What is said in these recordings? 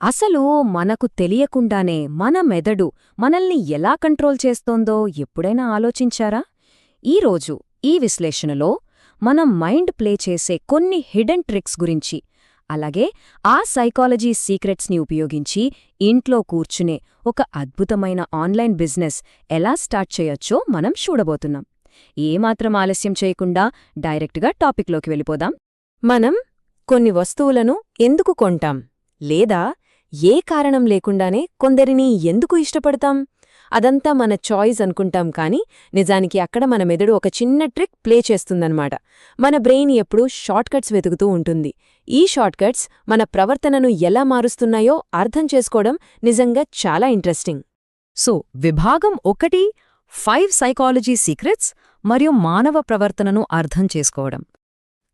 అసలు మనకు తెలియకుండానే మన మెదడు మనల్ని ఎలా కంట్రోల్ చేస్తోందో ఎప్పుడైనా ఆలోచించారా? ఈరోజు ఈ విశ్లేషణలో మనం మైండ్ ప్లే చేసే కొన్ని హిడెన్ ట్రిక్స్ గురించి, అలాగే ఆ సైకాలజీ సీక్రెట్స్ని ఉపయోగించి ఇంట్లో కూర్చునే ఒక అద్భుతమైన ఆన్లైన్ బిజినెస్ ఎలా స్టార్ట్ చేయొచ్చో మనం చూడబోతున్నాం. ఏమాత్రం ఆలస్యం చేయకుండా డైరెక్ట్గా టాపిక్లోకి వెళ్ళిపోదాం. మనం కొన్ని వస్తువులను ఎందుకు కొంటాం, లేదా ఏ కారణం లేకుండానే కొందరిని ఎందుకు ఇష్టపడతాం? అదంతా మన చాయిస్ అనుకుంటాం, కానీ నిజానికి అక్కడ మన మెదడు ఒక చిన్న ట్రిక్ ప్లే చేస్తుందన్నమాట. మన బ్రెయిన్ ఎప్పుడూ షార్ట్కట్స్ వెతుకుతూ ఉంటుంది. ఈ షార్ట్కట్స్ మన ప్రవర్తనను ఎలా మారుస్తున్నాయో అర్థం చేసుకోవడం నిజంగా చాలా ఇంట్రెస్టింగ్. సో విభాగం 1 5 సైకాలజీ సీక్రెట్స్ మరియు మానవ ప్రవర్తనను అర్థం చేసుకోవడం.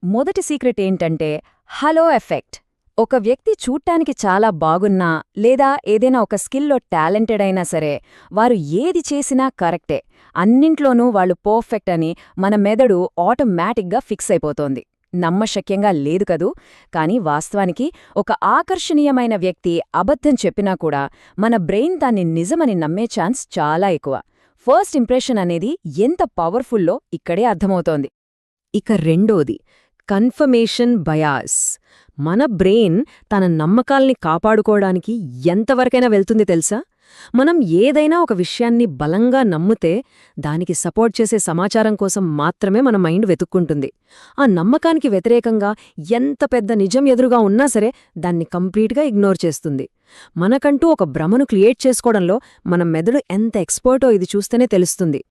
మొదటి సీక్రెట్ ఏంటంటే హలో ఎఫెక్ట్. ఒక వ్యక్తి చూడ్డానికి చాలా బాగున్నా లేదా ఏదైనా ఒక స్కిల్లో టాలెంటెడ్ అయినా సరే, వారు ఏది చేసినా కరెక్టే, అన్నింట్లోనూ వాళ్ళు పర్ఫెక్ట్ అని మన మెదడు ఆటోమేటిక్గా ఫిక్స్ అయిపోతోంది. నమ్మశక్యంగా లేదు కదూ. కానీ వాస్తవానికి ఒక ఆకర్షణీయమైన వ్యక్తి అబద్ధం చెప్పినా కూడా మన బ్రెయిన్ దాన్ని నిజమని నమ్మే ఛాన్స్ చాలా ఎక్కువ. ఫస్ట్ ఇంప్రెషన్ అనేది ఎంత పవర్ఫుల్లో ఇక్కడే అర్థమవుతోంది. ఇక రెండోది కన్ఫర్మేషన్ బయాస్. మన బ్రెయిన్ తన నమ్మకాల్ని కాపాడుకోవడానికి ఎంతవరకైనా వెళ్తుంది తెలుసా? మనం ఏదైనా ఒక విషయాన్ని బలంగా నమ్మితే దానికి సపోర్ట్ చేసే సమాచారం కోసం మాత్రమే మన మైండ్ వెతుక్కుంటుంది. ఆ నమ్మకానికి వ్యతిరేకంగా ఎంత పెద్ద నిజం ఎదురుగా ఉన్నా సరే దాన్ని కంప్లీట్గా ఇగ్నోర్ చేస్తుంది. మనకంటూ ఒక భ్రమను క్రియేట్ చేసుకోవడంలో మన మెదడు ఎంత ఎక్స్పర్టో ఇది చూస్తేనే తెలుస్తుంది.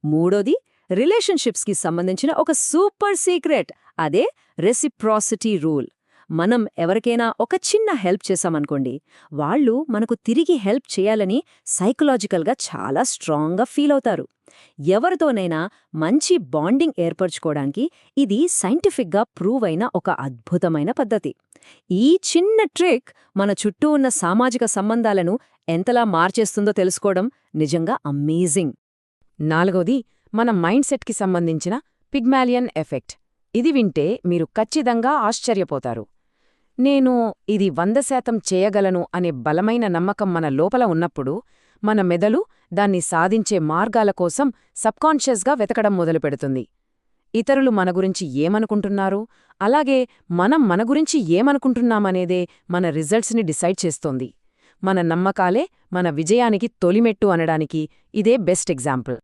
మూడోది రిలేషన్షిప్స్కి సంబంధించిన ఒక సూపర్ సీక్రెట్, అదే రెసిప్రాసిటీ రూల్. మనం ఎవరికైనా ఒక చిన్న హెల్ప్ చేశామనుకోండి, వాళ్ళు మనకు తిరిగి హెల్ప్ చేయాలని సైకలాజికల్గా చాలా స్ట్రాంగ్గా ఫీల్ అవుతారు. ఎవరితోనైనా మంచి బాండింగ్ ఏర్పరచుకోవడానికి ఇది సైంటిఫిక్గా ప్రూవ్ అయిన ఒక అద్భుతమైన పద్ధతి. ఈ చిన్న ట్రిక్ మన చుట్టూ ఉన్న సామాజిక సంబంధాలను ఎంతలా మార్చేస్తుందో తెలుసుకోవడం నిజంగా అమేజింగ్. నాలుగోది మన మైండ్ సెట్కి సంబంధించిన పిగ్మాలియన్ ఎఫెక్ట్. ఇది వింటే మీరు ఖచ్చితంగా ఆశ్చర్యపోతారు. నేను ఇది 100% చేయగలను అనే బలమైన నమ్మకం మన లోపల ఉన్నప్పుడు మన మెదడు దాన్ని సాధించే మార్గాల కోసం సబ్కాన్షియస్గా వెతకడం మొదలుపెడుతుంది. ఇతరులు మన గురించి ఏమనుకుంటున్నారు, అలాగే మనం మన గురించి ఏమనుకుంటున్నామనేదే మన రిజల్ట్స్ని డిసైడ్ చేస్తోంది. మన నమ్మకాలే మన విజయానికి తొలిమెట్టు అనడానికి ఇదే బెస్ట్ ఎగ్జాంపుల్.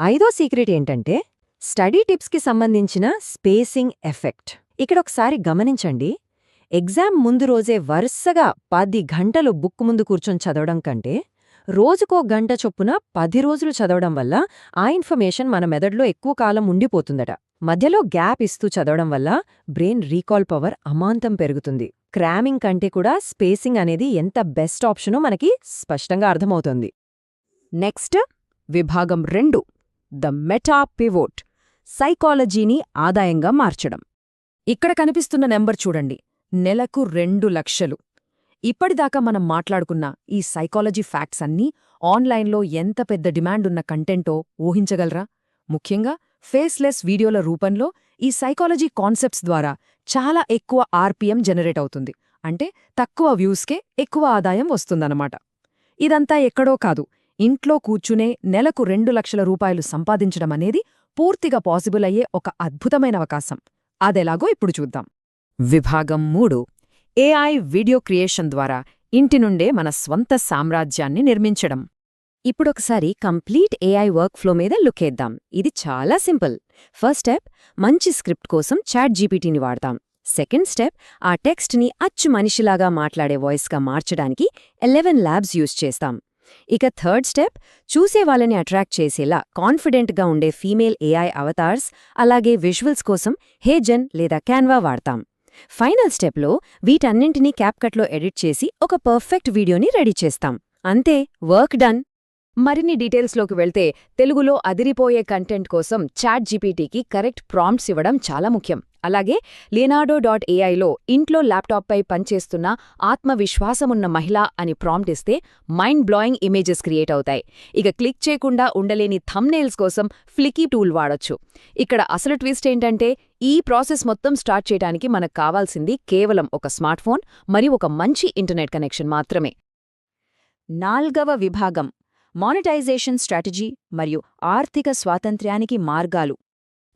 ఐదో సీక్రెట్ ఏంటంటే స్టడీ టిప్స్కి సంబంధించిన స్పేసింగ్ ఎఫెక్ట్. ఇక్కడొకసారి గమనించండి. ఎగ్జామ్ ముందు రోజే వరుసగా 10 గంటలు బుక్ ముందు కూర్చొని చదవడం కంటే రోజుకో గంట చొప్పున 10 రోజులు చదవడం వల్ల ఆ ఇన్ఫర్మేషన్ మన మెదడులో ఎక్కువ కాలం ఉండిపోతుందట. మధ్యలో గ్యాప్ ఇస్తూ చదవడం వల్ల బ్రెయిన్ రీకాల్ పవర్ అమాంతం పెరుగుతుంది. క్రామింగ్ కంటే కూడా స్పేసింగ్ అనేది ఎంత బెస్ట్ ఆప్షనో మనకి స్పష్టంగా అర్థమవుతుంది. నెక్స్ట్ విభాగం 2 ద మెటా పివోట్, సైకాలజీని ఆదాయంగా మార్చడం. ఇక్కడ కనిపిస్తున్న నెంబర్ చూడండి, నెలకు 2 లక్షలు. ఇప్పటిదాకా మనం మాట్లాడుకున్న ఈ సైకాలజీ ఫ్యాక్ట్స్ అన్నీ ఆన్లైన్లో ఎంత పెద్ద డిమాండున్న కంటెంటో ఊహించగలరా? ముఖ్యంగా ఫేస్లెస్ వీడియోల రూపంలో ఈ సైకాలజీ కాన్సెప్ట్స్ ద్వారా చాలా ఎక్కువ ఆర్పిఎం జనరేట్ అవుతుంది. అంటే తక్కువ వ్యూస్కే ఎక్కువ ఆదాయం వస్తుందన్నమాట. ఇదంతా ఎక్కడో కాదు, ఇంట్లో కూర్చునే నెలకు 2 లక్షల రూపాయలు సంపాదించడమనేది పూర్తిగా పాసిబుల్ అయ్యే ఒక అద్భుతమైన అవకాశం. అదెలాగో ఇప్పుడు చూద్దాం. విభాగం 3 ఏఐ వీడియో క్రియేషన్ ద్వారా ఇంటి నుండే మన స్వంత సామ్రాజ్యాన్ని నిర్మించడం. ఇప్పుడొకసారి కంప్లీట్ ఏఐ వర్క్ ఫ్లో మీద లుక్కేద్దాం. ఇది చాలా సింపుల్. ఫస్ట్ స్టెప్, మంచి స్క్రిప్ట్ కోసం చాట్ జీపీటీని వాడతాం. సెకండ్ స్టెప్, ఆ టెక్స్ట్ని అచ్చు మనిషిలాగా మాట్లాడే వాయిస్గా మార్చడానికి 11 ల్యాబ్స్ యూజ్ చేస్తాం. ఇక థర్డ్ స్టెప్, చూసే వాళ్ళని అట్రాక్ట్ చేసేలా కాన్ఫిడెంట్గా ఉండే ఫీమేల్ ఏఐ అవతార్స్, అలాగే విజువల్స్ కోసం హేజన్ లేదా క్యాన్వా వాడతాం. ఫైనల్ స్టెప్లో వీటన్నింటినీ క్యాప్కట్లో ఎడిట్ చేసి ఒక పర్ఫెక్ట్ వీడియోని రెడీ చేస్తాం. అంతే, వర్క్ డన్. మరిన్ని డీటెయిల్స్లోకి వెళ్తే తెలుగులో అదిరిపోయే కంటెంట్ కోసం చాట్ జీపీటీకి కరెక్ట్ ప్రాంప్ట్స్ ఇవ్వడం చాలా ముఖ్యం. అలాగే leonardo.aiలో ఇంట్లో ల్యాప్టాప్పై పనిచేస్తున్న ఆత్మవిశ్వాసమున్న మహిళ అని ప్రాంప్ట్ ఇస్తే మైండ్ బ్లోయింగ్ ఇమేజెస్ క్రియేట్ అవుతాయి. ఇక క్లిక్ చేయకుండా ఉండలేని థంబ్నెయిల్స్ కోసం ఫ్లికీ టూల్ వాడొచ్చు. ఇక్కడ అసలు ట్విస్ట్ ఏంటంటే ఈ ప్రాసెస్ మొత్తం స్టార్ట్ చేయడానికి మనకు కావాల్సింది కేవలం ఒక స్మార్ట్ ఫోన్ మరియు ఒక మంచి ఇంటర్నెట్ కనెక్షన్ మాత్రమే. 4వ విభాగం మానిటైజేషన్ స్ట్రాటజీ మరియు ఆర్థిక స్వాతంత్ర్యానికి మార్గాలు.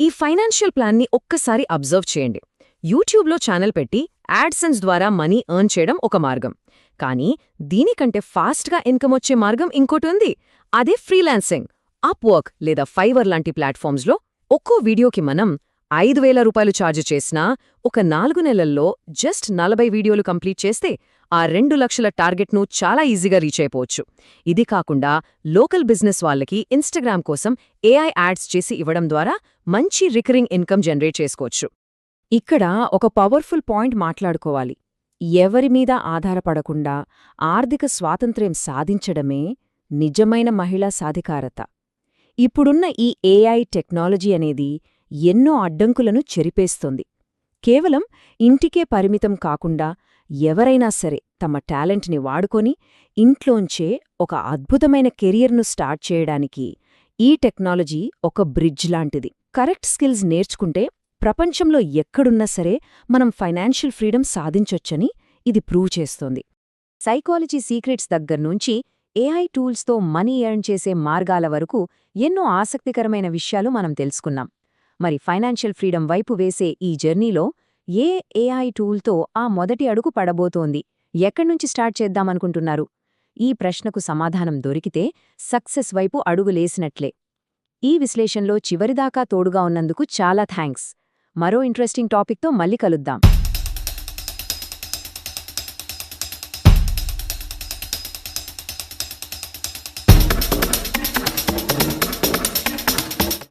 ఈ ఫైనాన్షియల్ ప్లాన్ని ఒక్కసారి అబ్జర్వ్ చేయండి. యూట్యూబ్లో ఛానల్ పెట్టి యాడ్సెన్స్ ద్వారా మనీ ఎర్న్ చేయడం ఒక మార్గం. కానీ దీనికంటే ఫాస్ట్గా ఇన్కమ్ వచ్చే మార్గం ఇంకోటి ఉంది. అదే ఫ్రీలాన్సింగ్. అప్వర్క్ లేదా ఫైవర్ లాంటి ప్లాట్ఫామ్స్లో ఒక్కో వీడియోకి మనం 5,000 రూపాయలు ఛార్జ్ చేసినా ఒక 4 నెలల్లో జస్ట్ 40 వీడియోలు కంప్లీట్ చేస్తే ఆ 2 లక్షల టార్గెట్ను చాలా ఈజీగా రీచ్ అయిపోవచ్చు. ఇది కాకుండా లోకల్ బిజినెస్ వాళ్ళకి ఇన్స్టాగ్రామ్ కోసం AI యాడ్స్ చేసి ఇవ్వడం ద్వారా మంచి రికరింగ్ ఇన్కమ్ జనరేట్ చేసుకోవచ్చు. ఇక్కడ ఒక పవర్ఫుల్ పాయింట్ మాట్లాడుకోవాలి. ఎవరి మీద ఆధారపడకుండా ఆర్థిక స్వాతంత్ర్యం సాధించడమే నిజమైన మహిళా సాధికారత. ఇప్పుడున్న ఈ AI టెక్నాలజీ అనేది ఎన్నో అడ్డంకులను చెరిపేస్తోంది. కేవలం ఇంటికే పరిమితం కాకుండా ఎవరైనా సరే తమ టాలెంట్ని వాడుకొని ఇంట్లోంచే ఒక అద్భుతమైన కెరియర్ను స్టార్ట్ చేయడానికి ఈ టెక్నాలజీ ఒక బ్రిడ్జ్ లాంటిది. కరెక్ట్ స్కిల్స్ నేర్చుకుంటే ప్రపంచంలో ఎక్కడున్నా సరే మనం ఫైనాన్షియల్ ఫ్రీడమ్ సాధించొచ్చని ఇది ప్రూవ్ చేస్తోంది. సైకాలజీ సీక్రెట్స్ దగ్గర్నుంచి AI టూల్స్తో మనీ ఎర్న్ చేసే మార్గాల వరకు ఎన్నో ఆసక్తికరమైన విషయాలు మనం తెలుసుకున్నాం. మరి ఫైనాన్షియల్ ఫ్రీడమ్ వైపు వేసే ఈ జర్నీలో ఏ AI టూల్తో ఆ మొదటి అడుగు పడబోతోంది? ఎక్కడ్నుంచి స్టార్ట్ చేద్దామనుకుంటున్నారు? ఈ ప్రశ్నకు సమాధానం దొరికితే సక్సెస్ వైపు అడుగులేసినట్లే. ఈ విశ్లేషణలో చివరిదాకా తోడుగా ఉన్నందుకు చాలా థ్యాంక్స్. మరో ఇంట్రెస్టింగ్ టాపిక్తో మళ్ళీ కలుద్దాం.